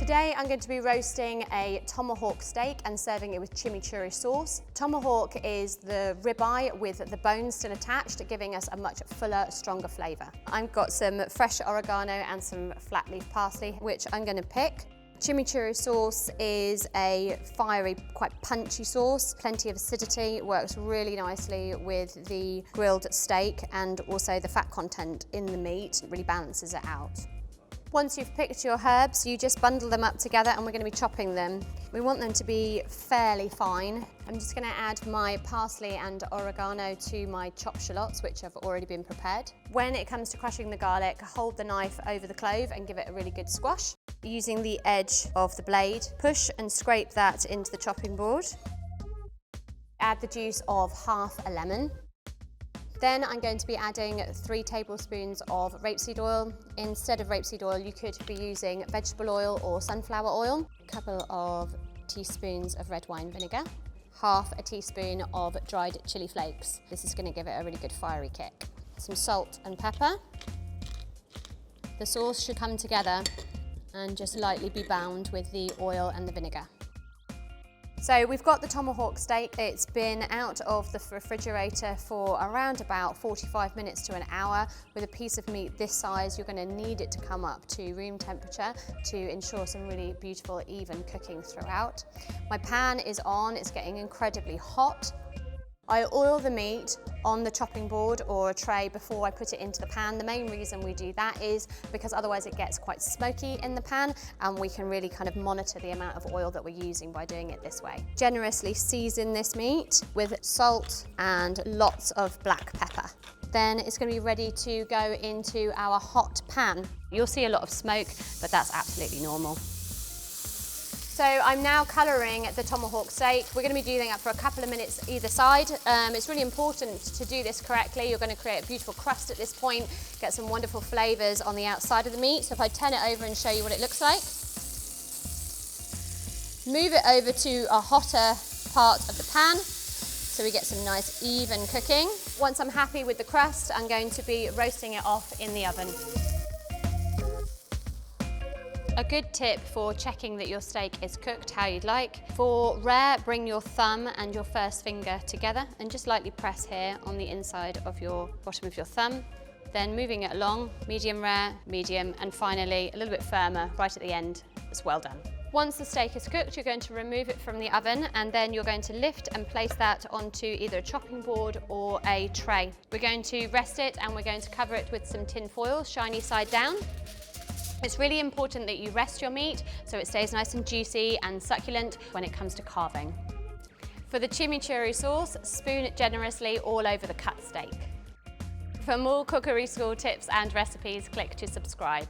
Today I'm going to be roasting a tomahawk steak and serving it with chimichurri sauce. Tomahawk is the ribeye with the bones still attached, giving us a much fuller, stronger flavour. I've got some fresh oregano and some flat leaf parsley, which I'm going to pick. Chimichurri sauce is a fiery, quite punchy sauce, plenty of acidity, works really nicely with the grilled steak, and also the fat content in the meat really balances it out. Once you've picked your herbs, you just bundle them up together and we're going to be chopping them. We want them to be fairly fine. I'm just going to add my parsley and oregano to my chopped shallots, which have already been prepared. When it comes to crushing the garlic, hold the knife over the clove and give it a really good squash. Using the edge of the blade, push and scrape that into the chopping board. Add the juice of half a lemon. Then I'm going to be adding 3 tablespoons of rapeseed oil. Instead of rapeseed oil, you could be using vegetable oil or sunflower oil. A couple of teaspoons of red wine vinegar. Half a teaspoon of dried chili flakes. This is going to give it a really good fiery kick. Some salt and pepper. The sauce should come together and just lightly be bound with the oil and the vinegar. So we've got the tomahawk steak. It's been out of the refrigerator for around about 45 minutes to an hour. With a piece of meat this size, you're going to need it to come up to room temperature to ensure some really beautiful, even cooking throughout. My pan is on, it's getting incredibly hot. I oil the meat on the chopping board or a tray before I put it into the pan. The main reason we do that is because otherwise it gets quite smoky in the pan, and we can really kind of monitor the amount of oil that we're using by doing it this way. Generously season this meat with salt and lots of black pepper. Then it's going to be ready to go into our hot pan. You'll see a lot of smoke, but that's absolutely normal. So I'm now colouring the tomahawk steak. We're going to be doing that for a couple of minutes either side. It's really important to do this correctly. You're going to create a beautiful crust at this point, get some wonderful flavours on the outside of the meat. So if I turn it over and show you what it looks like. Move it over to a hotter part of the pan so we get some nice even cooking. Once I'm happy with the crust, I'm going to be roasting it off in the oven. A good tip for checking that your steak is cooked how you'd like. For rare, bring your thumb and your first finger together and just lightly press here on the inside of your bottom of your thumb. Then moving it along, medium rare, medium, and finally a little bit firmer right at the end. It's well done. Once the steak is cooked, you're going to remove it from the oven, and then you're going to lift and place that onto either a chopping board or a tray. We're going to rest it and we're going to cover it with some tin foil, shiny side down. It's really important that you rest your meat so it stays nice and juicy and succulent when it comes to carving. For the chimichurri sauce, spoon it generously all over the cut steak. For more cookery school tips and recipes, click to subscribe.